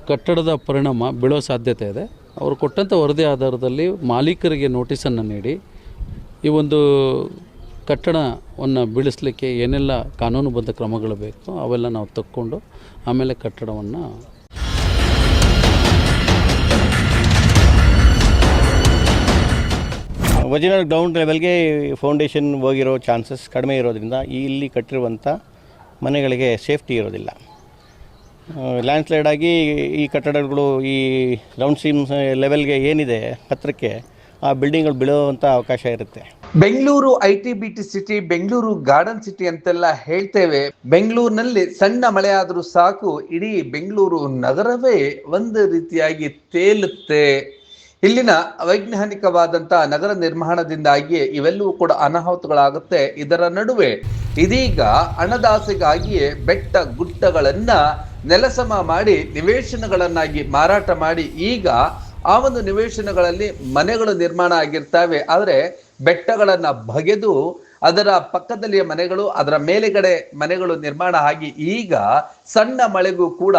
ಕಟ್ಟಡದ ಪರಿಣಾಮ ಬೀಳೋ ಸಾಧ್ಯತೆ ಇದೆ. ಅವರು ಕೊಟ್ಟಂಥ ವರದಿ ಆಧಾರದಲ್ಲಿ ಮಾಲೀಕರಿಗೆ ನೋಟಿಸನ್ನು ನೀಡಿ ಈ ಒಂದು ಕಟ್ಟಡವನ್ನು ಬೀಳಿಸಲಿಕ್ಕೆ ಏನೆಲ್ಲ ಕಾನೂನುಬದ್ಧ ಕ್ರಮಗಳು ಬೇಕು ಅವೆಲ್ಲ ನಾವು ತಕ್ಕೊಂಡು ಆಮೇಲೆ ಕಟ್ಟಡವನ್ನು ಒರಿಜಿನಲ್ ಗ್ರೌಂಡ್ ಲೆವೆಲ್ಗೆ ಫೌಂಡೇಶನ್ ಹೋಗಿರೋ ಚಾನ್ಸಸ್ ಕಡಿಮೆ ಇರೋದ್ರಿಂದ ಇಲ್ಲಿ ಕಟ್ಟಿರುವಂಥ ಮನೆಗಳಿಗೆ ಸೇಫ್ಟಿ ಇರೋದಿಲ್ಲ. ಲ್ಯಾಂಡ್ಸ್ಲೈಡ್ ಆಗಿ ಈ ಕಟ್ಟಡಗಳು ಈ ಗ್ರೌಂಡ್ ಸೀಮ್ ಲೆವೆಲ್ಗೆ ಏನಿದೆ ಹತ್ತಿರಕ್ಕೆ ಆ ಬಿಲ್ಡಿಂಗ್ಗಳು ಬೀಳುವಂಥ ಅವಕಾಶ ಇರುತ್ತೆ. Bengaluru ITBT city, Bengaluru garden city ಅಂತೆಲ್ಲ ಹೇಳ್ತೇವೆ. ಬೆಂಗಳೂರಿನಲ್ಲಿ ಸಣ್ಣ ಮಳೆ ಆದರೂ ಸಾಕು ಇಡೀ ಬೆಂಗಳೂರು ನಗರವೇ ಒಂದು ರೀತಿಯಾಗಿ ತೇಲುತ್ತೆ. ಇಲ್ಲಿನ ವೈಜ್ಞಾನಿಕವಾದಂಥ ನಗರ ನಿರ್ಮಾಣದಿಂದಾಗಿಯೇ ಇವೆಲ್ಲವೂ ಕೂಡ ಅನಾಹುತಗಳಾಗುತ್ತೆ. ಇದರ ನಡುವೆ ಇದೀಗ ಹಣದಾಸೆಗಾಗಿಯೇ ಬೆಟ್ಟ ಗುಡ್ಡಗಳನ್ನ ನೆಲಸಮ ಮಾಡಿ ನಿವೇಶನಗಳನ್ನಾಗಿ ಮಾರಾಟ ಮಾಡಿ ಈಗ ಆ ಒಂದು ನಿವೇಶನಗಳಲ್ಲಿ ಮನೆಗಳು ನಿರ್ಮಾಣ ಆಗಿರ್ತವೆ. ಆದರೆ ಬೆಟ್ಟಗಳನ್ನ ಬಗೆದು ಅದರ ಪಕ್ಕದಲ್ಲಿಯ ಮನೆಗಳು, ಅದರ ಮೇಲೆಗಡೆ ಮನೆಗಳು ನಿರ್ಮಾಣ ಆಗಿ ಈಗ ಸಣ್ಣ ಮಳೆಗೂ ಕೂಡ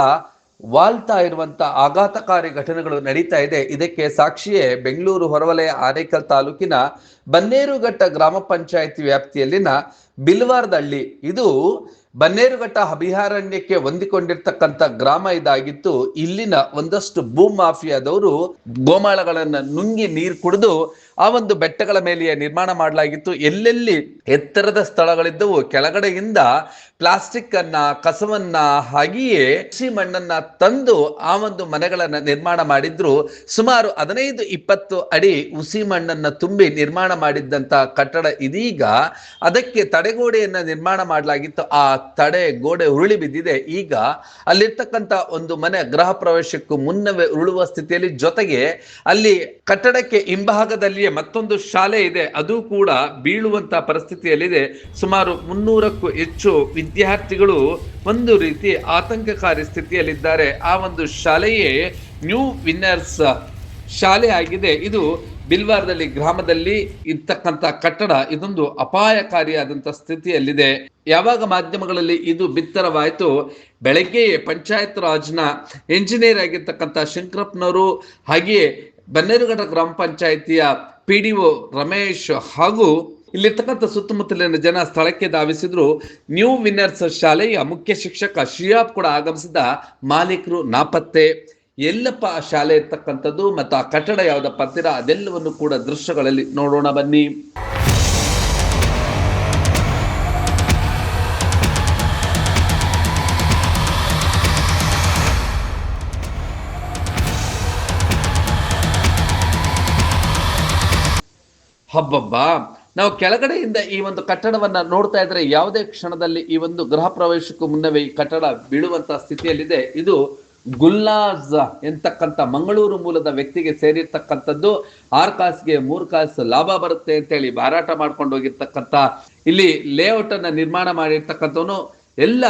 ವಾಲ್ತಾ ಇರುವಂತ ಆಘಾತಕಾರಿ ಘಟನೆಗಳು ನಡೀತಾ ಇದೆ. ಇದಕ್ಕೆ ಸಾಕ್ಷಿಯೇ ಬೆಂಗಳೂರು ಹೊರವಲಯ ಆನೇಕಲ್ ತಾಲೂಕಿನ ಬನ್ನೇರುಘಟ್ಟ ಗ್ರಾಮ ಪಂಚಾಯಿತಿ ವ್ಯಾಪ್ತಿಯಲ್ಲಿನ ಬಿಲ್ವಾರ್ದಹಳ್ಳಿ. ಇದು ಬನ್ನೇರುಘಟ್ಟ ಅಭಯಾರಣ್ಯಕ್ಕೆ ಹೊಂದಿಕೊಂಡಿರ್ತಕ್ಕಂಥ ಗ್ರಾಮ ಇದಾಗಿತ್ತು. ಇಲ್ಲಿನ ಒಂದಷ್ಟು ಭೂ ಮಾಫಿಯಾದವರು ಗೋಮಾಳಗಳನ್ನ ನುಂಗಿ ನೀರು ಕುಡಿದು ಆ ಒಂದು ಬೆಟ್ಟಗಳ ಮೇಲೆ ನಿರ್ಮಾಣ ಮಾಡಲಾಗಿತ್ತು. ಎಲ್ಲೆಲ್ಲಿ ಎತ್ತರದ ಸ್ಥಳಗಳಿದ್ದವು ಕೆಳಗಡೆಯಿಂದ ಪ್ಲಾಸ್ಟಿಕ್ ಅನ್ನ, ಕಸವನ್ನ, ಹಾಗೆಯೇ ಕೃಷಿ ಮಣ್ಣನ್ನ ತಂದು ಆ ಒಂದು ಮನೆಗಳನ್ನ ನಿರ್ಮಾಣ ಮಾಡಿದ್ರು. ಸುಮಾರು 15-20 ಅಡಿ ಹುಸಿ ಮಣ್ಣನ್ನ ತುಂಬಿ ನಿರ್ಮಾಣ ಮಾಡಿದ್ದಂತ ಕಟ್ಟಡ ಇದೀಗ ಅದಕ್ಕೆ ತಡೆಗೋಡೆಯನ್ನ ನಿರ್ಮಾಣ ಮಾಡಲಾಗಿತ್ತು. ಆ ತಡೆ ಗೋಡೆ ಉರುಳಿ ಬಿದ್ದಿದೆ. ಈಗ ಅಲ್ಲಿರ್ತಕ್ಕಂಥ ಒಂದು ಮನೆ ಗೃಹ ಪ್ರವೇಶಕ್ಕೂ ಮುನ್ನವೇ ಉರುಳುವ ಸ್ಥಿತಿಯಲ್ಲಿ, ಜೊತೆಗೆ ಅಲ್ಲಿ ಕಟ್ಟಡಕ್ಕೆ ಹಿಂಭಾಗದಲ್ಲಿಯೇ ಮತ್ತೊಂದು ಶಾಲೆ ಇದೆ, ಅದು ಕೂಡ ಬೀಳುವಂತ ಪರಿಸ್ಥಿತಿಯಲ್ಲಿದೆ. ಸುಮಾರು 300ಕ್ಕೂ ಹೆಚ್ಚು ವಿದ್ಯಾರ್ಥಿಗಳು ಒಂದು ರೀತಿ ಆತಂಕಕಾರಿ ಸ್ಥಿತಿಯಲ್ಲಿದ್ದಾರೆ. ಆ ಒಂದು ಶಾಲೆಯೇ ನ್ಯೂ ವಿನ್ನರ್ಸ್ ಶಾಲೆ ಆಗಿದೆ. ಇದು ಬಿಲ್ವಾರ್ದಲ್ಲಿ ಗ್ರಾಮದಲ್ಲಿ ಇರ್ತಕ್ಕಂಥ ಕಟ್ಟಡ. ಇದೊಂದು ಅಪಾಯಕಾರಿಯಾದಂಥ ಸ್ಥಿತಿಯಲ್ಲಿದೆ. ಯಾವಾಗ ಮಾಧ್ಯಮಗಳಲ್ಲಿ ಇದು ಬಿತ್ತರವಾಯಿತು, ಬೆಳಗ್ಗೆ ಪಂಚಾಯತ್ ರಾಜ್ನ ಎಂಜಿನಿಯರ್ ಆಗಿರ್ತಕ್ಕಂಥ ಶಂಕರಪ್ಪನವರು, ಹಾಗೆಯೇ ಬನ್ನೇರುಘಟ್ಟ ಗ್ರಾಮ ಪಂಚಾಯಿತಿಯ PDO ರಮೇಶ್ ಹಾಗೂ ಇಲ್ಲಿರ್ತಕ್ಕಂಥ ಸುತ್ತಮುತ್ತಲಿನ ಜನ ಸ್ಥಳಕ್ಕೆ ಧಾವಿಸಿದ್ರು. ನ್ಯೂ ವಿನ್ನರ್ಸ್ ಶಾಲೆಯ ಮುಖ್ಯ ಶಿಕ್ಷಕ ಶಿಯಾಬ್ ಕೂಡ ಆಗಮಿಸಿದ. ಮಾಲೀಕರು ನಾಪತ್ತೆ. ಎಲ್ಲಪ್ಪ ಆ ಶಾಲೆ ಇರ್ತಕ್ಕಂಥದ್ದು ಮತ್ತು ಆ ಕಟ್ಟಡ ಯಾವುದಪ್ಪ ಅಂತೀರಾ, ಅದೆಲ್ಲವನ್ನು ಕೂಡ ದೃಶ್ಯಗಳಲ್ಲಿ ನೋಡೋಣ ಬನ್ನಿ. ಹಬ್ಬಬ್ಬ, ನಾವು ಕೆಳಗಡೆಯಿಂದ ಈ ಒಂದು ಕಟ್ಟಡವನ್ನ ನೋಡ್ತಾ ಇದ್ರೆ ಯಾವುದೇ ಕ್ಷಣದಲ್ಲಿ ಈ ಒಂದು ಗೃಹ ಪ್ರವೇಶಕ್ಕೂ ಮುನ್ನವೇ ಈ ಕಟ್ಟಡ ಬೀಳುವಂತ ಸ್ಥಿತಿಯಲ್ಲಿದೆ. ಇದು ಗುಲ್ಲಾಜ್ ಎಂತಕ್ಕಂಥ ಮಂಗಳೂರು ಮೂಲದ ವ್ಯಕ್ತಿಗೆ ಸೇರಿರ್ತಕ್ಕಂಥದ್ದು. 6 ಕಾಸಿಗೆ 3 ಕಾಸು ಲಾಭ ಬರುತ್ತೆ ಅಂತೇಳಿ ಮಾರಾಟ ಮಾಡ್ಕೊಂಡು ಹೋಗಿರ್ತಕ್ಕಂಥ, ಇಲ್ಲಿ ಲೇಔಟ್ ಅನ್ನ ನಿರ್ಮಾಣ ಮಾಡಿರ್ತಕ್ಕಂಥವನು ಎಲ್ಲ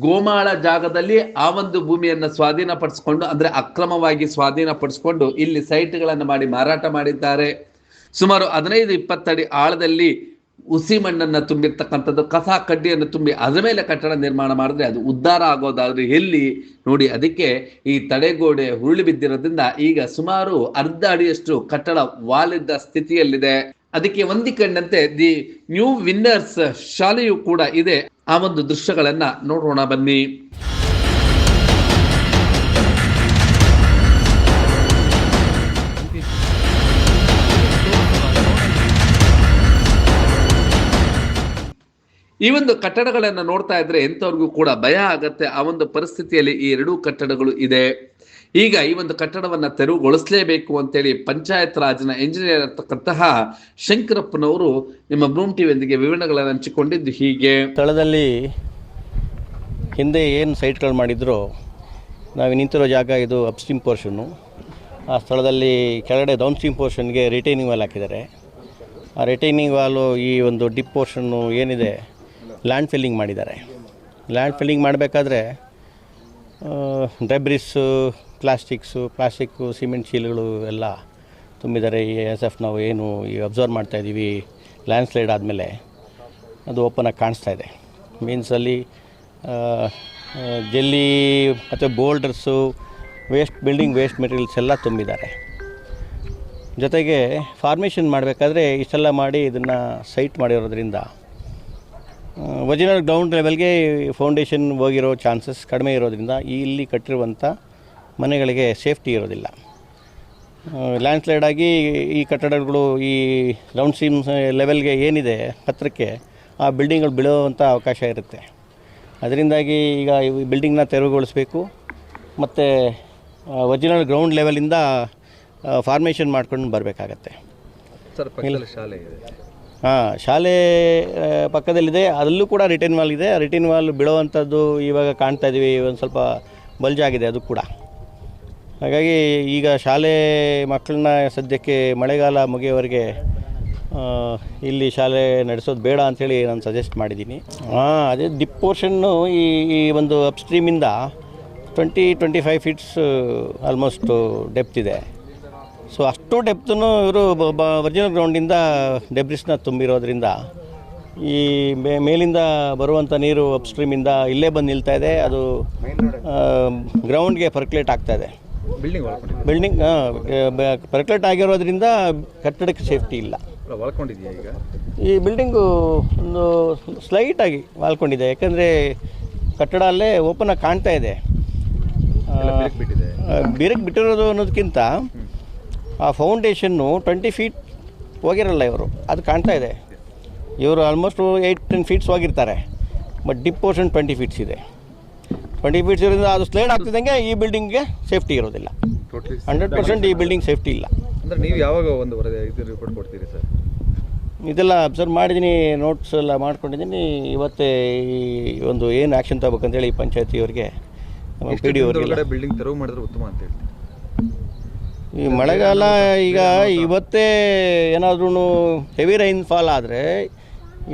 ಗೋಮಾಳ ಜಾಗದಲ್ಲಿ ಆ ಒಂದು ಭೂಮಿಯನ್ನ ಸ್ವಾಧೀನಪಡಿಸ್ಕೊಂಡು, ಅಂದ್ರೆ ಅಕ್ರಮವಾಗಿ ಸ್ವಾಧೀನಪಡಿಸ್ಕೊಂಡು ಇಲ್ಲಿ ಸೈಟ್ಗಳನ್ನು ಮಾಡಿ ಮಾರಾಟ ಮಾಡಿದ್ದಾರೆ. ಸುಮಾರು 15-20 ಅಡಿ ಆಳದಲ್ಲಿ ಹುಸಿ ಮಣ್ಣನ್ನು ತುಂಬಿರ್ತಕ್ಕಂಥದ್ದು, ಕಸ ಕಡ್ಡಿಯನ್ನು ತುಂಬಿ ಅದರ ಮೇಲೆ ಕಟ್ಟಡ ನಿರ್ಮಾಣ ಮಾಡಿದ್ರೆ ಅದು ಉದ್ಧಾರ ಆಗೋದಾದ್ರೆ ಎಲ್ಲಿ ನೋಡಿ. ಅದಕ್ಕೆ ಈ ತಡೆಗೋಡೆ ಉರುಳಿ ಬಿದ್ದಿರೋದ್ರಿಂದ ಈಗ ಸುಮಾರು ಅರ್ಧ ಅಡಿಯಷ್ಟು ಕಟ್ಟಡ ವಾಲಿದ್ದ ಸ್ಥಿತಿಯಲ್ಲಿದೆ. ಅದಕ್ಕೆ ಹೊಂದಿಕೊಂಡಂತೆ ದಿ ನ್ಯೂ ವಿನ್ನರ್ಸ್ ಶಾಲೆಯು ಕೂಡ ಇದೆ. ಆ ಒಂದು ದೃಶ್ಯಗಳನ್ನ ನೋಡೋಣ ಬನ್ನಿ. ಈ ಒಂದು ಕಟ್ಟಡಗಳನ್ನು ನೋಡ್ತಾ ಇದ್ರೆ ಎಂಥವ್ರಿಗೂ ಕೂಡ ಭಯ ಆಗತ್ತೆ. ಆ ಒಂದು ಪರಿಸ್ಥಿತಿಯಲ್ಲಿ ಈ 2 ಕಟ್ಟಡಗಳು ಇದೆ. ಈಗ ಈ ಒಂದು ಕಟ್ಟಡವನ್ನ ತೆರವುಗೊಳಿಸಲೇಬೇಕು ಅಂತೇಳಿ ಪಂಚಾಯತ್ ರಾಜ್ನ ಎಂಜಿನಿಯರ್ ಇರ್ತಕ್ಕಂತಹ ಶಂಕರಪ್ಪನವರು ನಿಮ್ಮ ಬ್ರೂಮ್ ಟಿವಿಯೊಂದಿಗೆ ವಿವರಣೆಗಳನ್ನು ಹಂಚಿಕೊಂಡಿದ್ದು ಹೀಗೆ. ಸ್ಥಳದಲ್ಲಿ ಹಿಂದೆ ಏನು ಸೈಟ್ಗಳು ಮಾಡಿದ್ರು, ನಾವು ನಿಂತಿರೋ ಜಾಗ ಇದು ಅಪ್ಸ್ಟ್ರೀಮ್ ಪೋರ್ಷನ್ನು. ಆ ಸ್ಥಳದಲ್ಲಿ ಕೆಳಗಡೆ ಡೌನ್ ಸ್ಟ್ರೀಮ್ ಪೋರ್ಷನ್ಗೆ ರಿಟೈನಿಂಗ್ ವಾಲ್ ಹಾಕಿದ್ದಾರೆ. ಆ ರಿಟೈನಿಂಗ್ ವಾಲು ಈ ಒಂದು ಡಿಪ್ ಪೋರ್ಷನ್ನು ಏನಿದೆ ಲ್ಯಾಂಡ್ ಫಿಲ್ಲಿಂಗ್ ಮಾಡಿದ್ದಾರೆ. ಲ್ಯಾಂಡ್ ಫಿಲ್ಲಿಂಗ್ ಮಾಡಬೇಕಾದ್ರೆ ಡೆಬ್ರಿಸ್ಸು, ಪ್ಲಾಸ್ಟಿಕ್ಕು, ಸಿಮೆಂಟ್ ಚೀಲಗಳು ಎಲ್ಲ ತುಂಬಿದ್ದಾರೆ. ಈ ನಾವು ಏನು ಈ ಅಬ್ಸರ್ವ್ ಮಾಡ್ತಾಯಿದ್ದೀವಿ, ಲ್ಯಾಂಡ್ ಸ್ಲೈಡ್ ಆದಮೇಲೆ ಅದು ಓಪನಾಗಿ ಕಾಣಿಸ್ತಾ ಇದೆ. ಮೀನ್ಸ್ ಅಲ್ಲಿ ಜಲ್ಲಿ ಮತ್ತು ಬೋಲ್ಡರ್ಸು ಬಿಲ್ಡಿಂಗ್ ವೇಸ್ಟ್ ಮೆಟೀರಿಯಲ್ಸ್ ಎಲ್ಲ ತುಂಬಿದ್ದಾರೆ. ಜೊತೆಗೆ ಫಾರ್ಮೇಷನ್ ಮಾಡಬೇಕಾದ್ರೆ ಇಷ್ಟೆಲ್ಲ ಮಾಡಿ ಇದನ್ನು ಸೈಟ್ ಮಾಡಿರೋದ್ರಿಂದ ಒರಿಜಿನಲ್ ಗ್ರೌಂಡ್ ಲೆವೆಲ್ಗೆ ಫೌಂಡೇಶನ್ ಹೋಗಿರೋ ಚಾನ್ಸಸ್ ಕಡಿಮೆ ಇರೋದ್ರಿಂದ ಇಲ್ಲಿ ಕಟ್ಟಿರುವಂಥ ಮನೆಗಳಿಗೆ ಸೇಫ್ಟಿ ಇರೋದಿಲ್ಲ. ಲ್ಯಾಂಡ್ಸ್ಲೈಡ್ ಆಗಿ ಈ ಕಟ್ಟಡಗಳು ಈ ಗ್ರೌಂಡ್ ಸೀಮ್ ಲೆವೆಲ್ಗೆ ಏನಿದೆ ಹತ್ತಿರಕ್ಕೆ ಆ ಬಿಲ್ಡಿಂಗ್ಗಳು ಬೀಳುವಂಥ ಅವಕಾಶ ಇರುತ್ತೆ. ಅದರಿಂದಾಗಿ ಈಗ ಈ ಬಿಲ್ಡಿಂಗ್ನ ತೆರವುಗೊಳಿಸಬೇಕು ಮತ್ತು ಒರಿಜಿನಲ್ ಗ್ರೌಂಡ್ ಲೆವೆಲಿಂದ ಫಾರ್ಮೇಷನ್ ಮಾಡ್ಕೊಂಡು ಬರಬೇಕಾಗತ್ತೆ. ಸರ್ ಪಕ್ಕದಲ್ಲಿ ಶಾಲೆ ಇದೆ. ಹಾಂ, ಶಾಲೆ ಪಕ್ಕದಲ್ಲಿದೆ. ಅದರಲ್ಲೂ ಕೂಡ ರಿಟರ್ನ್ ವಾಲ್ ಇದೆ. ರಿಟರ್ನ್ ವಾಲ್ ಬೀಳೋವಂಥದ್ದು ಇವಾಗ ಕಾಣ್ತಾ ಇದ್ದೀವಿ, ಒಂದು ಸ್ವಲ್ಪ ಬಲ್ಜಾಗಿದೆ ಅದು ಕೂಡ. ಹಾಗಾಗಿ ಈಗ ಶಾಲೆ ಮಕ್ಕಳನ್ನ ಸದ್ಯಕ್ಕೆ ಮಳೆಗಾಲ ಮುಗಿಯೋವರೆಗೆ ಇಲ್ಲಿ ಶಾಲೆ ನಡೆಸೋದು ಬೇಡ ಅಂಥೇಳಿ ನಾನು ಸಜೆಸ್ಟ್ ಮಾಡಿದ್ದೀನಿ. ಅದೇ ಡಿಪ್ ಪೋರ್ಷನ್ನು ಈ ಒಂದು ಅಪ್ಸ್ಟ್ರೀಮಿಂದ 20-25 ಫೀಟ್ಸ್ ಆಲ್ಮೋಸ್ಟ್ ಡೆಪ್ತ್ ಇದೆ. ಸೊ ಅಷ್ಟು ಡೆಪ್ತೂ ಇವರು ಒರಿಜಿನಲ್ ಗ್ರೌಂಡಿಂದ ಡೆಬ್ರಿಸ್ನ ತುಂಬಿರೋದ್ರಿಂದ ಈ ಮೇಲಿಂದ ಬರುವಂಥ ನೀರು ಅಪ್ಸ್ಟ್ರೀಮಿಂದ ಇಲ್ಲೇ ಬಂದು ನಿಲ್ತಾ ಇದೆ. ಅದು ಗ್ರೌಂಡ್ಗೆ ಪರ್ಕ್ಯುಲೇಟ್ ಆಗ್ತಾಯಿದೆ. ಬಿಲ್ಡಿಂಗ್ ಪರ್ಕ್ಯುಲೇಟ್ ಆಗಿರೋದ್ರಿಂದ ಕಟ್ಟಡಕ್ಕೆ ಸೇಫ್ಟಿ ಇಲ್ಲ. ವಾಳ್ಕೊಂಡಿದೆಯಾ ಈಗ ಈ ಬಿಲ್ಡಿಂಗು ಒಂದು ಸ್ಲೈಟಾಗಿ ವಾಲ್ಕೊಂಡಿದೆ. ಯಾಕಂದರೆ ಕಟ್ಟಡ ಅಲ್ಲೇ ಓಪನ್ ಆಗಿ ಕಾಣ್ತಾ ಇದೆ. ಬಿರುಕು ಬಿಟ್ಟಿರೋದು ಅನ್ನೋದಕ್ಕಿಂತ ಆ ಫೌಂಡೇಶನ್ನು 20 ಫೀಟ್ ಹೋಗಿರಲ್ಲ ಇವರು, ಅದು ಕಾಣ್ತಾ ಇದೆ. ಇವರು ಆಲ್ಮೋಸ್ಟ್ 8-10 ಫೀಟ್ಸ್ ಹೋಗಿರ್ತಾರೆ. ಬಟ್ ಡಿಪ್ ಪೋರ್ಷನ್ 20 ಫೀಟ್ಸ್ ಇದೆ. 20 ಫೀಟ್ಸ್ ಇರೋದ್ರಿಂದ ಅದು ಸ್ಲೈಡ್ ಆಗ್ತಿದ್ದಂಗೆ ಈ ಬಿಲ್ಡಿಂಗ್ಗೆ ಸೇಫ್ಟಿ ಇರೋದಿಲ್ಲ. 100% ಈ ಬಿಲ್ಡಿಂಗ್ ಸೇಫ್ಟಿ ಇಲ್ಲ. ಅಂದರೆ ನೀವು ಯಾವಾಗ ಒಂದು ಇದು ರಿಪೋರ್ಟ್ ಕೊಡ್ತೀರಿ ಸರ್? ಇದೆಲ್ಲ ಅಬ್ಸರ್ವ್ ಮಾಡಿದ್ದೀನಿ, ನೋಟ್ಸ್ ಎಲ್ಲ ಮಾಡ್ಕೊಂಡಿದ್ದೀನಿ. ಇವತ್ತೇ ಈ ಒಂದು ಏನು ಆ್ಯಕ್ಷನ್ ತಗೋಬೇಕಂತೇಳಿ ಪಂಚಾಯತಿಯವರಿಗೆ ಪಿ ಡಿ ಅವರಿಗೆ ಬಿಲ್ಡಿಂಗ್ ತೆರವು ಮಾಡಿದ್ರೆ ಉತ್ತಮ ಅಂತ ಹೇಳ್ತೀನಿ. ಈ ಮಳೆಗಾಲ ಈಗ ಇವತ್ತೇ ಏನಾದ್ರೂ ಹೆವಿ ರೈನ್ ಫಾಲ್ ಆದರೆ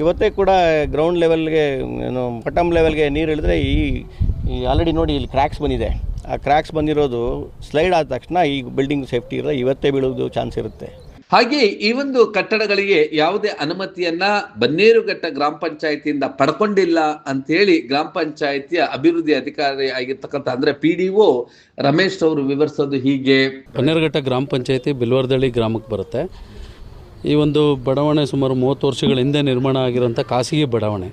ಇವತ್ತೇ ಕೂಡ ಗ್ರೌಂಡ್ ಲೆವೆಲ್ಗೆ ಏನು ಬಾಟಮ್ ಲೆವೆಲ್ಗೆ ನೀರು ಇಳಿದ್ರೆ ಈ ಆಲ್ರೆಡಿ ನೋಡಿ ಇಲ್ಲಿ ಕ್ರ್ಯಾಕ್ಸ್ ಬಂದಿದೆ. ಆ ಕ್ರ್ಯಾಕ್ಸ್ ಬಂದಿರೋದು ಸ್ಲೈಡ್ ಆದ ತಕ್ಷಣ ಈ ಬಿಲ್ಡಿಂಗ್ ಸೇಫ್ಟಿ ಇರೋ ಇವತ್ತೇ ಬೀಳೋದು ಚಾನ್ಸ್ ಇರುತ್ತೆ. ಹಾಗೆ ಈ ಒಂದು ಕಟ್ಟಡಗಳಿಗೆ ಯಾವುದೇ ಅನುಮತಿಯನ್ನ ಬನ್ನೇರುಘಟ್ಟ ಗ್ರಾಮ ಪಂಚಾಯತಿಯಿಂದ ಪಡ್ಕೊಂಡಿಲ್ಲ ಅಂತೇಳಿ ಗ್ರಾಮ ಪಂಚಾಯತಿಯ ಅಭಿವೃದ್ಧಿ ಅಧಿಕಾರಿ ಆಗಿರ್ತಕ್ಕಂಥ ಅಂದ್ರೆ PDO ರಮೇಶ್ ಅವರು ವಿವರಿಸೋದು ಹೀಗೆ. ಬನ್ನೇರುಘಟ್ಟ ಗ್ರಾಮ ಪಂಚಾಯತಿ ಬಿಲ್ವರ್ದಳ್ಳಿ ಗ್ರಾಮಕ್ಕೆ ಬರುತ್ತೆ. ಈ ಒಂದು ಬಡಾವಣೆ ಸುಮಾರು 30 ವರ್ಷಗಳ ಹಿಂದೆ ನಿರ್ಮಾಣ ಆಗಿರೋಂಥ ಖಾಸಗಿ ಬಡಾವಣೆ.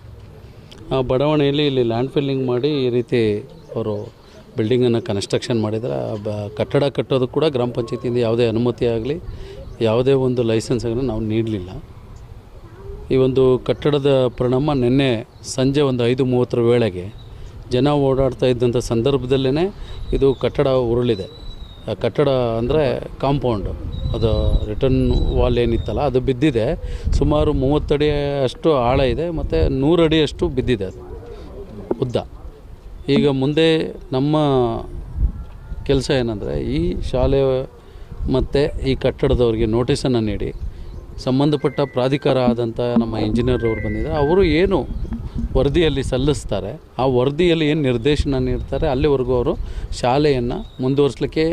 ಆ ಬಡಾವಣೆಯಲ್ಲಿ ಇಲ್ಲಿ ಲ್ಯಾಂಡ್ ಫಿಲ್ಲಿಂಗ್ ಮಾಡಿ ಈ ರೀತಿ ಅವರು ಬಿಲ್ಡಿಂಗನ್ನು ಕನ್ಸ್ಟ್ರಕ್ಷನ್ ಮಾಡಿದರೆ ಕಟ್ಟಡ ಕಟ್ಟೋದು ಕೂಡ ಗ್ರಾಮ ಪಂಚಾಯತಿಯಿಂದ ಯಾವುದೇ ಅನುಮತಿ ಆಗಲಿ ಯಾವುದೇ ಒಂದು ಲೈಸೆನ್ಸ್ ಆಗಲಿ ನಾವು ನೀಡಲಿಲ್ಲ. ಈ ಒಂದು ಕಟ್ಟಡದ ಪರಿಣಾಮ ನಿನ್ನೆ ಸಂಜೆ ಒಂದು 5:30 ವೇಳೆಗೆ ಜನ ಓಡಾಡ್ತಾ ಇದ್ದಂಥ ಸಂದರ್ಭದಲ್ಲೇ ಇದು ಕಟ್ಟಡ ಉರುಳಿದೆ. ಆ ಕಟ್ಟಡ ಅಂದರೆ ಕಾಂಪೌಂಡು, ಅದು ರಿಟರ್ನ್ ವಾಲ್ ಏನಿತ್ತಲ್ಲ ಅದು ಬಿದ್ದಿದೆ. ಸುಮಾರು 30 ಅಡಿ ಅಷ್ಟು ಆಳ ಇದೆ ಮತ್ತು 100 ಅಡಿಯಷ್ಟು ಬಿದ್ದಿದೆ ಅದು ಉದ್ದ. ಈಗ ಮುಂದೆ ನಮ್ಮ ಕೆಲಸ ಏನಂದರೆ ಈ ಶಾಲೆ ಮತ್ತು ಈ ಕಟ್ಟಡದವ್ರಿಗೆ ನೋಟಿಸನ್ನು ನೀಡಿ ಸಂಬಂಧಪಟ್ಟ ಪ್ರಾಧಿಕಾರ ಆದಂಥ ನಮ್ಮ ಇಂಜಿನಿಯರ್ ಅವರು ಬಂದಿದ್ದಾರೆ. ಅವರು ಏನು ವರದಿಯಲ್ಲಿ ಸಲ್ಲಿಸ್ತಾರೆ ಆ ವರದಿಯಲ್ಲಿ ಏನು ನಿರ್ದೇಶನ ನೀಡ್ತಾರೆ ಅಲ್ಲಿವರೆಗೂ ಅವರು ಶಾಲೆಯನ್ನು ಮುಂದುವರಿಸಲಿಕ್ಕೆ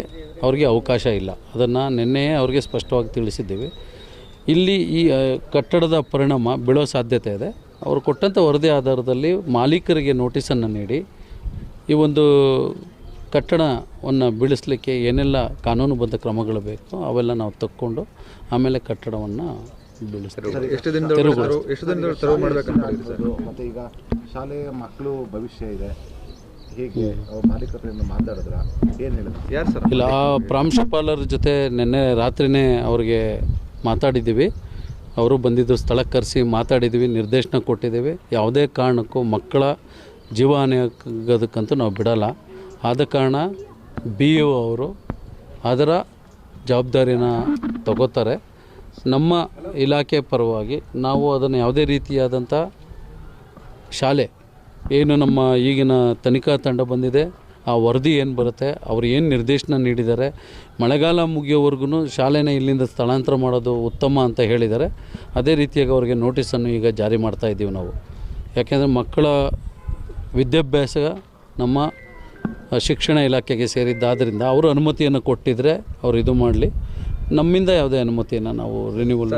ಅವ್ರಿಗೆ ಅವಕಾಶ ಇಲ್ಲ. ಅದನ್ನು ನಿನ್ನೆಯೇ ಅವ್ರಿಗೆ ಸ್ಪಷ್ಟವಾಗಿ ತಿಳಿಸಿದ್ದೀವಿ. ಇಲ್ಲಿ ಈ ಕಟ್ಟಡದ ಪರಿಣಾಮ ಬೀಳೋ ಸಾಧ್ಯತೆ ಇದೆ. ಅವರು ಕೊಟ್ಟಂಥ ವರದಿ ಆಧಾರದಲ್ಲಿ ಮಾಲೀಕರಿಗೆ ನೋಟಿಸನ್ನು ನೀಡಿ ಈ ಒಂದು ಕಟ್ಟಡವನ್ನು ಬೀಳಿಸಲಿಕ್ಕೆ ಏನೆಲ್ಲ ಕಾನೂನುಬದ್ಧ ಕ್ರಮಗಳು ಬೇಕು ಅವೆಲ್ಲ ನಾವು ತಕ್ಕೊಂಡು ಆಮೇಲೆ ಕಟ್ಟಡವನ್ನು ಬೀಳಿಸ್ತೀವಿ. ಎಷ್ಟು ದಿನದಲ್ಲಿ ತೆರವು ಮಾಡಬೇಕಂತ ಮತ್ತು ಈಗ ಶಾಲೆಯ ಮಕ್ಕಳು ಭವಿಷ್ಯ ಇದೆ, ಹೇಗೆ ಮಾಲೀಕರಿಂದ ಮಾತಾಡಿದ್ರ ಏನು ಹೇಳಿದ್ರು? ಯಾರು ಸರ್? ಇಲ್ಲ, ಆ ಪ್ರಾಂಶುಪಾಲರ ಜೊತೆ ನಿನ್ನೆ ರಾತ್ರಿನೇ ಅವ್ರಿಗೆ ಮಾತಾಡಿದ್ದೀವಿ. ಅವರು ಬಂದಿದ್ದು ಸ್ಥಳಕ್ಕೆ ಕರೆಸಿ ಮಾತಾಡಿದ್ದೀವಿ, ನಿರ್ದೇಶನ ಕೊಟ್ಟಿದ್ದೀವಿ. ಯಾವುದೇ ಕಾರಣಕ್ಕೂ ಮಕ್ಕಳ ಜೀವಹಾನಿ ಆಗೋದಕ್ಕಂತೂ ನಾವು ಬಿಡಲ್ಲ. ಆದ ಕಾರಣ BO ಅವರು ಅದರ ಜವಾಬ್ದಾರಿನ ತಗೋತಾರೆ. ನಮ್ಮ ಇಲಾಖೆ ಪರವಾಗಿ ನಾವು ಅದನ್ನು ಯಾವುದೇ ರೀತಿಯಾದಂಥ ಶಾಲೆ ಏನು ನಮ್ಮ ಈಗಿನ ತನಿಖಾ ತಂಡ ಬಂದಿದೆ ಆ ವರದಿ ಏನು ಬರುತ್ತೆ, ಅವ್ರು ಏನು ನಿರ್ದೇಶನ ನೀಡಿದ್ದಾರೆ, ಮಳೆಗಾಲ ಮುಗಿಯೋವರೆಗೂ ಶಾಲೆನ ಇಲ್ಲಿಂದ ಸ್ಥಳಾಂತರ ಮಾಡೋದು ಉತ್ತಮ ಅಂತ ಹೇಳಿದ್ದಾರೆ. ಅದೇ ರೀತಿಯಾಗಿ ಅವರಿಗೆ ನೋಟಿಸನ್ನು ಈಗ ಜಾರಿ ಮಾಡ್ತಾಯಿದ್ದೀವಿ ನಾವು. ಯಾಕೆಂದರೆ ಮಕ್ಕಳ ವಿದ್ಯಾಭ್ಯಾಸ ನಮ್ಮ ಶಿಕ್ಷಣ ಇಲಾಖೆಗೆ ಸೇರಿದ್ದಾದ್ದರಿಂದ ಅವರು ಅನುಮತಿಯನ್ನು ಕೊಟ್ಟಿದ್ದರೆ ಅವರು ಇದು ಮಾಡಲಿ. ನಮ್ಮಿಂದ ಯಾವುದೇ ಅನುಮತಿಯನ್ನು ನಾವು ರಿನ್ಯೂವಲ್.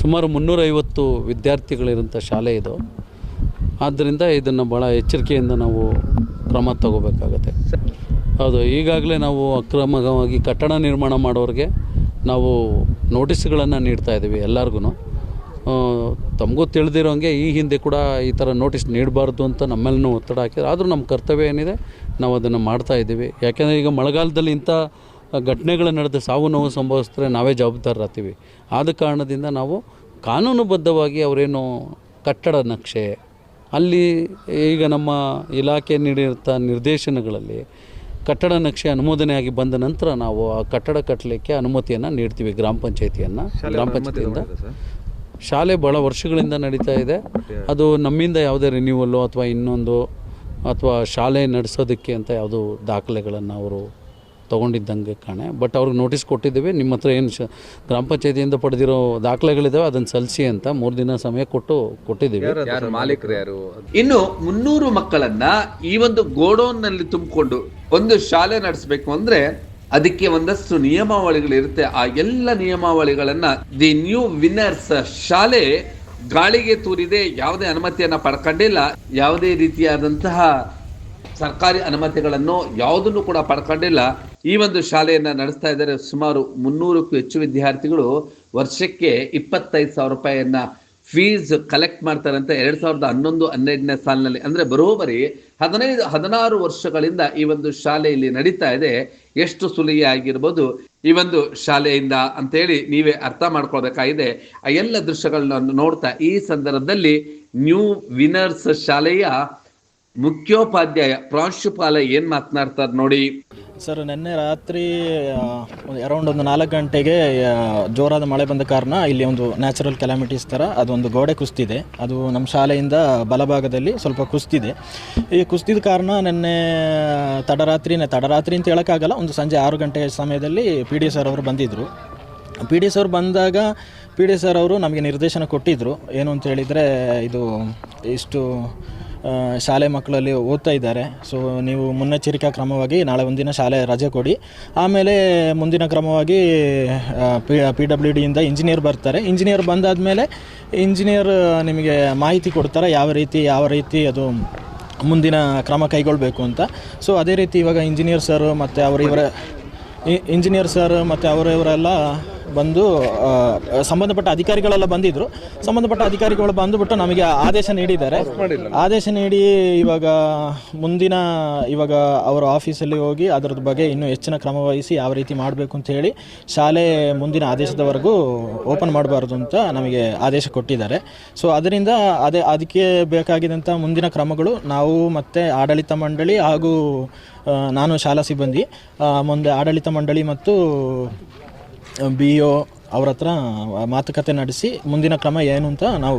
ಸುಮಾರು 350 ವಿದ್ಯಾರ್ಥಿಗಳಿರೋಂಥ ಶಾಲೆ ಇದು. ಆದ್ದರಿಂದ ಇದನ್ನು ಭಾಳ ಎಚ್ಚರಿಕೆಯಿಂದ ನಾವು ಕ್ರಮ ತಗೋಬೇಕಾಗತ್ತೆ. ಹೌದು, ಈಗಾಗಲೇ ನಾವು ಅಕ್ರಮವಾಗಿ ಕಟ್ಟಡ ನಿರ್ಮಾಣ ಮಾಡೋರಿಗೆ ನಾವು ನೋಟಿಸ್ಗಳನ್ನು ನೀಡ್ತಾ ಇದ್ದೀವಿ ಎಲ್ಲರಿಗೂ. ತಮಗೂ ತಿಳಿದಿರೋಂಗೆ ಈ ಹಿಂದೆ ಕೂಡ ಈ ಥರ ನೋಟಿಸ್ ನೀಡಬಾರ್ದು ಅಂತ ನಮ್ಮೆಲ್ಲೂ ಒತ್ತಡ ಹಾಕಿದ್ರು. ಆದರೂ ನಮ್ಮ ಕರ್ತವ್ಯ ಏನಿದೆ ನಾವು ಅದನ್ನು ಮಾಡ್ತಾ ಇದ್ದೀವಿ. ಯಾಕೆಂದರೆ ಈಗ ಮಳೆಗಾಲದಲ್ಲಿ ಇಂಥ ಘಟನೆಗಳು ನಡೆದು ಸಾವು ನೋವು ಸಂಭವಿಸಿದ್ರೆ ನಾವೇ ಜವಾಬ್ದಾರರಾಗ್ತೀವಿ. ಆದ ಕಾರಣದಿಂದ ನಾವು ಕಾನೂನುಬದ್ಧವಾಗಿ ಅವರೇನು ಕಟ್ಟಡ ನಕ್ಷೆ ಅಲ್ಲಿ ಈಗ ನಮ್ಮ ಇಲಾಖೆ ನೀಡಿರುತ್ತ ನಿರ್ದೇಶನಗಳಲ್ಲಿ ಕಟ್ಟಡ ನಕ್ಷೆ ಅನುಮೋದನೆಯಾಗಿ ಬಂದ ನಂತರ ನಾವು ಆ ಕಟ್ಟಡ ಕಟ್ಟಲಿಕ್ಕೆ ಅನುಮತಿಯನ್ನು ನೀಡ್ತೀವಿ ಗ್ರಾಮ ಪಂಚಾಯತಿಯಿಂದ. ಗ್ರಾಮ ಪಂಚಾಯತಿಯಿಂದ ಶಾಲೆ ಭಾಳ ವರ್ಷಗಳಿಂದ ನಡೀತಾ ಇದೆ. ಅದು ನಮ್ಮಿಂದ ಯಾವುದೇ ರಿನ್ಯೂವಲ್ಲು ಅಥವಾ ಇನ್ನೊಂದು ಅಥವಾ ಶಾಲೆ ನಡೆಸೋದಕ್ಕೆ ಅಂತ ಯಾವುದೋ ದಾಖಲೆಗಳನ್ನು ಅವರು ತೊಗೊಂಡಿದ್ದಂಗೆ ಕಾಣೆ. ಬಟ್ ಅವ್ರಿಗೆ ನೋಟಿಸ್ ಕೊಟ್ಟಿದ್ದೀವಿ. ನಿಮ್ಮ ಹತ್ರ ಏನು ಗ್ರಾಮ ಪಂಚಾಯತಿಯಿಂದ ಪಡೆದಿರೋ ದಾಖಲೆಗಳಿದ್ದಾವೆ ಅದನ್ನು ಸಲ್ಲಿಸಿ ಅಂತ 3 ದಿನ ಸಮಯ ಕೊಟ್ಟಿದ್ದೀವಿ. ಮಾಲೀಕರು ಯಾರು? ಇನ್ನು 300 ಮಕ್ಕಳನ್ನ ಈ ಒಂದು ಗೋಡೌನ್ನಲ್ಲಿ ತುಂಬಿಕೊಂಡು ಒಂದು ಶಾಲೆ ನಡೆಸಬೇಕು ಅಂದ್ರೆ ಅದಕ್ಕೆ ಒಂದಷ್ಟು ನಿಯಮಾವಳಿಗಳಿರುತ್ತೆ. ಆ ಎಲ್ಲ ನಿಯಮಾವಳಿಗಳನ್ನ ದಿ ನ್ಯೂ ವಿನ್ನರ್ಸ್ ಶಾಲೆ ಗಾಳಿಗೆ ತೂರಿದೆ. ಯಾವುದೇ ಅನುಮತಿಯನ್ನ ಪಡ್ಕೊಂಡಿಲ್ಲ, ಯಾವುದೇ ರೀತಿಯಾದಂತಹ ಸರ್ಕಾರಿ ಅನುಮತಿಗಳನ್ನು ಯಾವುದನ್ನು ಕೂಡ ಪಡ್ಕೊಂಡಿಲ್ಲ. ಈ ಒಂದು ಶಾಲೆಯನ್ನು ನಡೆಸ್ತಾ ಇದ್ದಾರೆ. ಸುಮಾರು 300ಕ್ಕೂ ಹೆಚ್ಚು ವಿದ್ಯಾರ್ಥಿಗಳು ವರ್ಷಕ್ಕೆ 25,000 ರೂಪಾಯಿಯನ್ನ ಫೀಸ್ ಕಲೆಕ್ಟ್ ಮಾಡ್ತಾರಂತೆ. 2011-12ನೇ ಸಾಲಿನಲ್ಲಿ ಅಂದರೆ ಬರೋಬರಿ 15-16 ವರ್ಷಗಳಿಂದ ಈ ಒಂದು ಶಾಲೆ ಇಲ್ಲಿ ನಡೀತಾ ಇದೆ. ಎಷ್ಟು ಸುಲಿಯಾಗಿರ್ಬೋದು ಈ ಒಂದು ಶಾಲೆಯಿಂದ ಅಂತೇಳಿ ನೀವೇ ಅರ್ಥ ಮಾಡ್ಕೊಳ್ಬೇಕಾಗಿದೆ. ಆ ಎಲ್ಲ ದೃಶ್ಯಗಳನ್ನ ನೋಡ್ತಾ ಈ ಸಂದರ್ಭದಲ್ಲಿ ನ್ಯೂ ವಿನ್ನರ್ಸ್ ಶಾಲೆಯ ಮುಖ್ಯೋಪಾಧ್ಯಾಯ ಪ್ರಾಂಶುಪಾಲ ಏನು ಮಾತನಾಡ್ತಾರೆ ನೋಡಿ. ಸರ್, ನಿನ್ನೆ ರಾತ್ರಿ ಅರೌಂಡ್ ಒಂದು 4 ಗಂಟೆಗೆ ಜೋರಾದ ಮಳೆ ಬಂದ ಕಾರಣ ಇಲ್ಲಿ ಒಂದು ನ್ಯಾಚುರಲ್ ಕೆಲಾಮಿಟೀಸ್ ಥರ ಅದೊಂದು ಗೋಡೆ ಕುಸಿದಿದೆ. ಅದು ನಮ್ಮ ಶಾಲೆಯಿಂದ ಬಲಭಾಗದಲ್ಲಿ ಸ್ವಲ್ಪ ಕುಸಿದಿದೆ. ಈ ಕುಸಿದ ಕಾರಣ ನಿನ್ನೆ ತಡರಾತ್ರಿ ಅಂತ ಹೇಳೋಕ್ಕಾಗಲ್ಲ, ಒಂದು ಸಂಜೆ 6 ಗಂಟೆ ಸಮಯದಲ್ಲಿ PD ಸರ್ ಅವರು ಬಂದಿದ್ದರು. PD ಸರ್ ಬಂದಾಗ PD ಸರ್ ಅವರು ನಮಗೆ ನಿರ್ದೇಶನ ಕೊಟ್ಟಿದ್ದರು. ಏನು ಅಂತ ಹೇಳಿದರೆ, ಇದು ಇಷ್ಟು ಶಾಲೆ ಮಕ್ಕಳಲ್ಲಿ ಓದ್ತಾ ಇದ್ದಾರೆ, ಸೊ ನೀವು ಮುನ್ನೆಚ್ಚರಿಕಾ ಕ್ರಮವಾಗಿ ನಾಳೆ ಒಂದಿನ ಶಾಲೆ ರಜೆ ಕೊಡಿ. ಆಮೇಲೆ ಮುಂದಿನ ಕ್ರಮವಾಗಿ PWDಯಿಂದ ಇಂಜಿನಿಯರ್ ಬರ್ತಾರೆ. ಇಂಜಿನಿಯರ್ ಬಂದಾದಮೇಲೆ ಇಂಜಿನಿಯರ್ ನಿಮಗೆ ಮಾಹಿತಿ ಕೊಡ್ತಾರೆ ಯಾವ ರೀತಿ ಅದು ಮುಂದಿನ ಕ್ರಮ ಕೈಗೊಳ್ಳಬೇಕು ಅಂತ. ಸೊ ಅದೇ ರೀತಿ ಇವಾಗ ಇಂಜಿನಿಯರ್ ಸರ್ ಮತ್ತು ಅವರೆಲ್ಲ ಬಂದು ಸಂಬಂಧಪಟ್ಟ ಅಧಿಕಾರಿಗಳೆಲ್ಲ ಬಂದಿದ್ದರು. ಸಂಬಂಧಪಟ್ಟ ಅಧಿಕಾರಿಗಳು ಬಂದುಬಿಟ್ಟು ನಮಗೆ ಆದೇಶ ನೀಡಿದ್ದಾರೆ. ಆದೇಶ ನೀಡಿ ಇವಾಗ ಅವರ ಆಫೀಸಲ್ಲಿ ಹೋಗಿ ಅದರದ ಬಗ್ಗೆ ಇನ್ನೂ ಹೆಚ್ಚಿನ ಕ್ರಮ ವಹಿಸಿ ಯಾವ ರೀತಿ ಮಾಡಬೇಕು ಅಂತ ಹೇಳಿ ಶಾಲೆ ಮುಂದಿನ ಆದೇಶದವರೆಗೂ ಓಪನ್ ಮಾಡಬಾರ್ದು ಅಂತ ನಮಗೆ ಆದೇಶ ಕೊಟ್ಟಿದ್ದಾರೆ. ಸೊ ಅದರಿಂದ ಅದಕ್ಕೆ ಬೇಕಾಗಿದ್ದಂಥ ಮುಂದಿನ ಕ್ರಮಗಳು ನಾವು ಮತ್ತು ಆಡಳಿತ ಮಂಡಳಿ ಹಾಗೂ ನಾನು ಶಾಲಾ ಸಿಬ್ಬಂದಿ ಮುಂದೆ ಆಡಳಿತ ಮಂಡಳಿ ಮತ್ತು BO ಅವ್ರ ಹತ್ರ ಮಾತುಕತೆ ನಡೆಸಿ ಮುಂದಿನ ಕ್ರಮ ಏನು ಅಂತ ನಾವು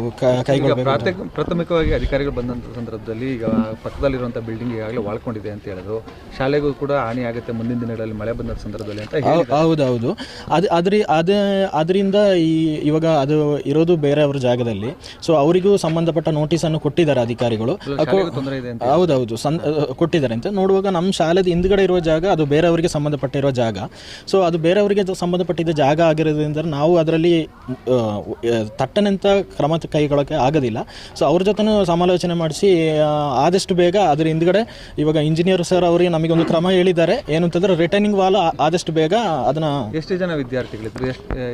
ಕೈಗೊಳ್ಳಬೇಕು. ಪ್ರಾಥಮಿಕವಾಗಿ ಅಧಿಕಾರಿಗಳು ಬಂದಂಥ ಸಂದರ್ಭದಲ್ಲಿ ಈಗ ಪಕ್ಕದಲ್ಲಿರುವಂಥ ಬಿಲ್ಡಿಂಗ್ ಈಗಾಗಲೇ ವಾಳ್ಕೊಂಡಿದೆ ಅಂತ ಹೇಳಿದ್ರು. ಶಾಲೆಗೂ ಕೂಡ ಹಾನಿ ಆಗುತ್ತೆ ಮುಂದಿನ ದಿನಗಳಲ್ಲಿ ಮಳೆ ಬಂದ ಸಂದರ್ಭದಲ್ಲಿ ಅಂತ. ಹೌದೌದು, ಅದರಿಂದ ಇವಾಗ ಅದು ಇರೋದು ಬೇರೆಯವ್ರ ಜಾಗದಲ್ಲಿ. ಸೊ ಅವರಿಗೂ ಸಂಬಂಧಪಟ್ಟ ನೋಟಿಸನ್ನು ಕೊಟ್ಟಿದ್ದಾರೆ ಅಧಿಕಾರಿಗಳು. ಹೌದೌದು, ಕೊಟ್ಟಿದ್ದಾರೆ ಅಂತ ನೋಡುವಾಗ ನಮ್ಮ ಶಾಲೆದ ಹಿಂದ್ಗಡೆ ಇರುವ ಜಾಗ ಅದು ಬೇರೆಯವರಿಗೆ ಸಂಬಂಧಪಟ್ಟಿರೋ ಜಾಗ. ಸೊ ಅದು ಬೇರೆಯವರಿಗೆ ಸಂಬಂಧಪಟ್ಟಿದ್ದ ಜಾಗ ಆಗಿರೋದ್ರಿಂದ ನಾವು ಅದರಲ್ಲಿ ತಟ್ಟನೆಂತ ಕ್ರಮ ಕೈಗೊಳ್ಳೋಕ್ಕೆ ಆಗೋದಿಲ್ಲ. ಸೊ ಅವ್ರ ಜೊತೆ ಸಮಾಲೋಚನೆ ಮಾಡಿಸಿ ಆದಷ್ಟು ಬೇಗ ಅದರ ಹಿಂದ್ಗಡೆ ಇವಾಗ ಇಂಜಿನಿಯರ್ ಸರ್ ಅವರಿಗೆ ನಮಗೊಂದು ಕ್ರಮ ಹೇಳಿದ್ದಾರೆ. ಏನು ಅಂತಂದ್ರೆ ರಿಟರ್ನಿಂಗ್ ವಾಲ್ ಆದಷ್ಟು ಬೇಗ ಅದನ್ನ. ಎಷ್ಟು ಜನ ವಿದ್ಯಾರ್ಥಿಗಳಿದ್ರು,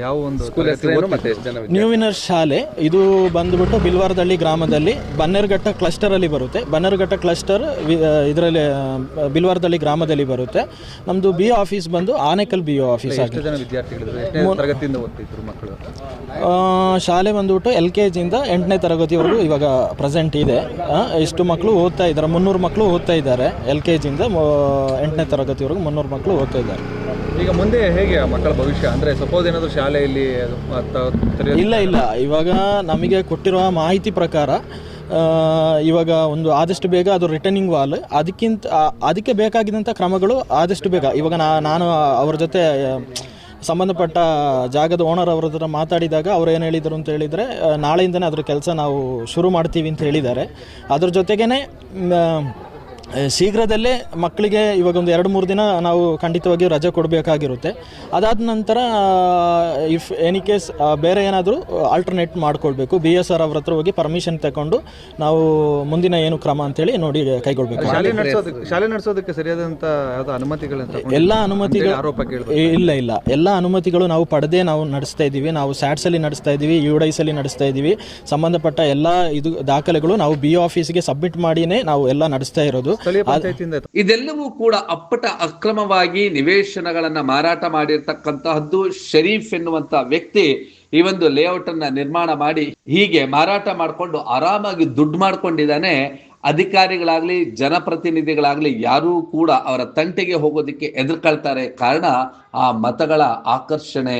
ಯಾವ ಒಂದು ನ್ಯೂ ವಿನ್ನರ್ ಶಾಲೆ ಇದು ಬಂದುಬಿಟ್ಟು ಬಿಲ್ವಾರದಳ್ಳಿ ಗ್ರಾಮದಲ್ಲಿ ಬನ್ನೇರುಘಟ್ಟ ಕ್ಲಸ್ಟರ್ ಅಲ್ಲಿ ಬರುತ್ತೆ. ಬನ್ನೇರುಘಟ್ಟ ಕ್ಲಸ್ಟರ್ ಇದರಲ್ಲಿ ಬಿಲ್ವಾರದಳ್ಳಿ ಗ್ರಾಮದಲ್ಲಿ ಬರುತ್ತೆ. ನಮ್ದು BO ಆಫೀಸ್ ಬಂದು ಆನೇಕಲ್ BO ಆಫೀಸ್. ಎಷ್ಟು ಜನ ವಿದ್ಯಾರ್ಥಿಗಳಿದ್ರು, ತರಗತಿಯಿಂದ ಓದ್ತಿದ್ರು ಮಕ್ಕಳು? ಶಾಲೆ ಬಂದುಬಿಟ್ಟು LKG ಇಂದ 8ನೇ ತರಗತಿವರೆಗೂ ಇವಾಗ ಪ್ರೆಸೆಂಟ್ ಇದೆ. ಇಷ್ಟು ಮಕ್ಕಳು ಓದ್ತಾ ಇದ್ದಾರೆ, 300 ಮಕ್ಕಳು ಓದ್ತಾ ಇದ್ದಾರೆ. LKG ಇಂದ 8ನೇ ತರಗತಿವರೆಗೂ 300 ಮಕ್ಕಳು ಓದ್ತಾ ಇದ್ದಾರೆ. ಈಗ ಮುಂದೆ ಹೇಗೆ ಮಕ್ಕಳ ಭವಿಷ್ಯ ಅಂದರೆ ಸಪೋಸ್ ಏನಾದರೂ ಶಾಲೆಯಲ್ಲಿ ಇಲ್ಲ ಇವಾಗ ನಮಗೆ ಕೊಟ್ಟಿರುವ ಮಾಹಿತಿ ಪ್ರಕಾರ ಇವಾಗ ಒಂದು ಆದಷ್ಟು ಬೇಗ ಅದು ರಿಟರ್ನಿಂಗ್ ವಾಲ್ ಅದಕ್ಕೆ ಬೇಕಾಗಿದ್ದಂಥ ಕ್ರಮಗಳು ಆದಷ್ಟು ಬೇಗ ಇವಾಗ ನಾನು ಅವ್ರ ಜೊತೆ ಸಂಬಂಧಪಟ್ಟ ಜಾಗದ ಓನರ್ ಅವ್ರ ಹತ್ರ ಮಾತಾಡಿದಾಗ ಅವ್ರು ಏನು ಹೇಳಿದರು ಅಂತ ಹೇಳಿದರೆ, ನಾಳೆಯಿಂದನೇ ಅದ್ರ ಕೆಲಸ ನಾವು ಶುರು ಮಾಡ್ತೀವಿ ಅಂತ ಹೇಳಿದ್ದಾರೆ. ಅದ್ರ ಜೊತೆಗೇ ಶೀಘ್ರದಲ್ಲೇ ಮಕ್ಕಳಿಗೆ ಇವಾಗ ಒಂದು 2-3 ದಿನ ನಾವು ಖಂಡಿತವಾಗಿಯೂ ರಜೆ ಕೊಡಬೇಕಾಗಿರುತ್ತೆ. ಅದಾದ ನಂತರ ಇಫ್ ಎನಿ ಕೇಸ್ ಬೇರೆ ಏನಾದರೂ ಆಲ್ಟರ್ನೇಟ್ ಮಾಡ್ಕೊಳ್ಬೇಕು. BSR ಅವ್ರ ಹತ್ರ ಹೋಗಿ ಪರ್ಮಿಷನ್ ತಗೊಂಡು ನಾವು ಮುಂದಿನ ಏನು ಕ್ರಮ ಅಂತೇಳಿ ನೋಡಿ ಕೈಗೊಳ್ಬೇಕು. ಶಾಲೆ ನಡೆಸೋದಕ್ಕೆ ಸರಿಯಾದಂಥ ಯಾವುದೋ ಅನುಮತಿಗಳಂತ ಎಲ್ಲ ಅನುಮತಿಗಳು ಆರೋಪ ಇಲ್ಲ ಎಲ್ಲ ಅನುಮತಿಗಳು ನಾವು ಪಡೆದೇ ನಾವು ನಡೆಸ್ತಾ ಇದ್ದೀವಿ. ನಾವು ಸ್ಯಾಟ್ಸಲ್ಲಿ ನಡೆಸ್ತಾ ಇದ್ದೀವಿ, UDISಲ್ಲಿ ನಡೆಸ್ತಾ ಇದ್ದೀವಿ. ಸಂಬಂಧಪಟ್ಟ ಎಲ್ಲ ಇದು ದಾಖಲೆಗಳು ನಾವು BO ಆಫೀಸ್ಗೆ ಸಬ್ಮಿಟ್ ಮಾಡಿನೇ ನಾವು ಎಲ್ಲ ನಡೆಸ್ತಾ ಇರೋದು. ಇದೆಲ್ಲವೂ ಕೂಡ ಅಪ್ಪಟ ಅಕ್ರಮವಾಗಿ ನಿವೇಶನಗಳನ್ನ ಮಾರಾಟ ಮಾಡಿರ್ತಕ್ಕಂತಹದ್ದು. ಶರೀಫ್ ಎನ್ನುವಂತ ವ್ಯಕ್ತಿ ಈ ಒಂದು ಲೇಔಟ್ ಅನ್ನ ನಿರ್ಮಾಣ ಮಾಡಿ ಹೀಗೆ ಮಾರಾಟ ಮಾಡಿಕೊಂಡು ಆರಾಮಾಗಿ ದುಡ್ಡು ಮಾಡ್ಕೊಂಡಿದ್ದಾನೆ. ಅಧಿಕಾರಿಗಳಾಗ್ಲಿ ಜನಪ್ರತಿನಿಧಿಗಳಾಗ್ಲಿ ಯಾರೂ ಕೂಡ ಅವರ ತಂಟೆಗೆ ಹೋಗೋದಕ್ಕೆ ಎದುರ್ಕೊಳ್ತಾರೆ. ಕಾರಣ ಆ ಮತಗಳ ಆಕರ್ಷಣೆ,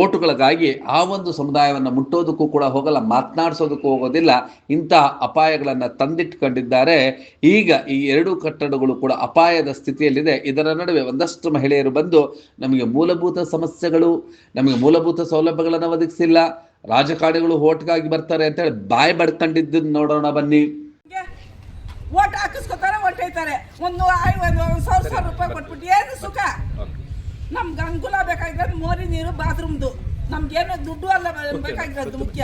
ಓಟುಗಳಿಗಾಗಿ ಆ ಒಂದು ಸಮುದಾಯವನ್ನು ಮುಟ್ಟೋದಕ್ಕೂ ಕೂಡ ಹೋಗಲ್ಲ, ಮಾತನಾಡಿಸೋದಕ್ಕೂ ಹೋಗೋದಿಲ್ಲ. ಇಂತಹ ಅಪಾಯಗಳನ್ನು ತಂದಿಟ್ಕೊಂಡಿದ್ದಾರೆ. ಈಗ ಈ 2 ಕಟ್ಟಡಗಳು ಕೂಡ ಅಪಾಯದ ಸ್ಥಿತಿಯಲ್ಲಿದೆ. ಇದರ ನಡುವೆ ಒಂದಷ್ಟು ಮಹಿಳೆಯರು ಬಂದು ನಮಗೆ ಮೂಲಭೂತ ಸಮಸ್ಯೆಗಳು, ನಮಗೆ ಮೂಲಭೂತ ಸೌಲಭ್ಯಗಳನ್ನು ಒದಗಿಸಿಲ್ಲ, ರಾಜಕಾರಣಿಗಳು ಓಟ್ಗಾಗಿ ಬರ್ತಾರೆ ಅಂತೇಳಿ ಬಾಯಿ ಬಡ್ಕೊಂಡಿದ್ದನ್ನು ನೋಡೋಣ ಬನ್ನಿ. ಓಟ್ ಹಾಕಿಸ್ಕೊತಾರೆ, ಹೊಟ್ಟೈತಾರೆ. 1,000 ರೂಪಾಯಿ ಕೊಟ್ಬಿಟ್ಟು ಏನು ಸುಖ? ನಮ್ಗೆ ಅನುಕೂಲ ಬೇಕಾಗಿರೋದು ಮೋರಿ ನೀರು, ಬಾತ್ರೂಮ್ದು. ನಮ್ಗೇನು ದುಡ್ಡು ಅಲ್ಲ ಬೇಕಾಗಿರೋದು ಮುಖ್ಯ.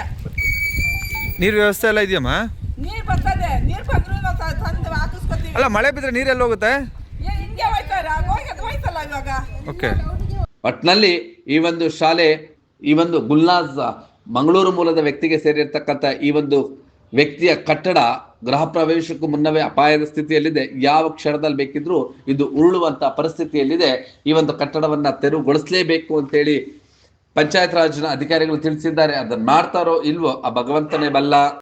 ನೀರು ವ್ಯವಸ್ಥೆ ಎಲ್ಲ ಇದೆಯಮ್ಮ? ನೀರು ಬರ್ತದೆ, ನೀರು ಬಂದ್ರು ನಾವು ತಂದು ಹಾಕಿಸ್ಕೊತೀವಿ. ಅಲ್ಲ, ಮಳೆ ಬಿದ್ದರೆ ನೀರು ಎಲ್ಲ ಹೋಗುತ್ತೆ? ಹಿಂಗೆ ಹೋಯ್ತಾರೆ, ಹೋಯ್ತಲ್ಲ ಇವಾಗ. ಓಕೆ. ಒಟ್ಟಿನಲ್ಲಿ ಈ ಒಂದು ಶಾಲೆ, ಈ ಒಂದು ಗುಲ್ನಾಜ್ ಮಂಗಳೂರು ಮೂಲದ ವ್ಯಕ್ತಿಗೆ ಸೇರಿರ್ತಕ್ಕಂಥ ಈ ಒಂದು ವ್ಯಕ್ತಿಯ ಕಟ್ಟಡ ಗೃಹ ಪ್ರವೇಶಕ್ಕೂ ಮುನ್ನವೇ ಅಪಾಯದ ಸ್ಥಿತಿಯಲ್ಲಿದೆ. ಯಾವ ಕ್ಷಣದಲ್ಲಿ ಬೇಕಿದ್ರೂ ಇದು ಉರುಳುವಂತ ಪರಿಸ್ಥಿತಿಯಲ್ಲಿದೆ. ಈ ಒಂದು ಕಟ್ಟಡವನ್ನ ತೆರವುಗೊಳಿಸಲೇಬೇಕು ಅಂತೇಳಿ ಪಂಚಾಯತ್ ರಾಜ್ನ ಅಧಿಕಾರಿಗಳು ತಿಳಿಸಿದ್ದಾರೆ. ಅದನ್ನ ಮಾಡ್ತಾರೋ ಇಲ್ವೋ ಆ ಭಗವಂತನೇ ಬಲ್ಲ.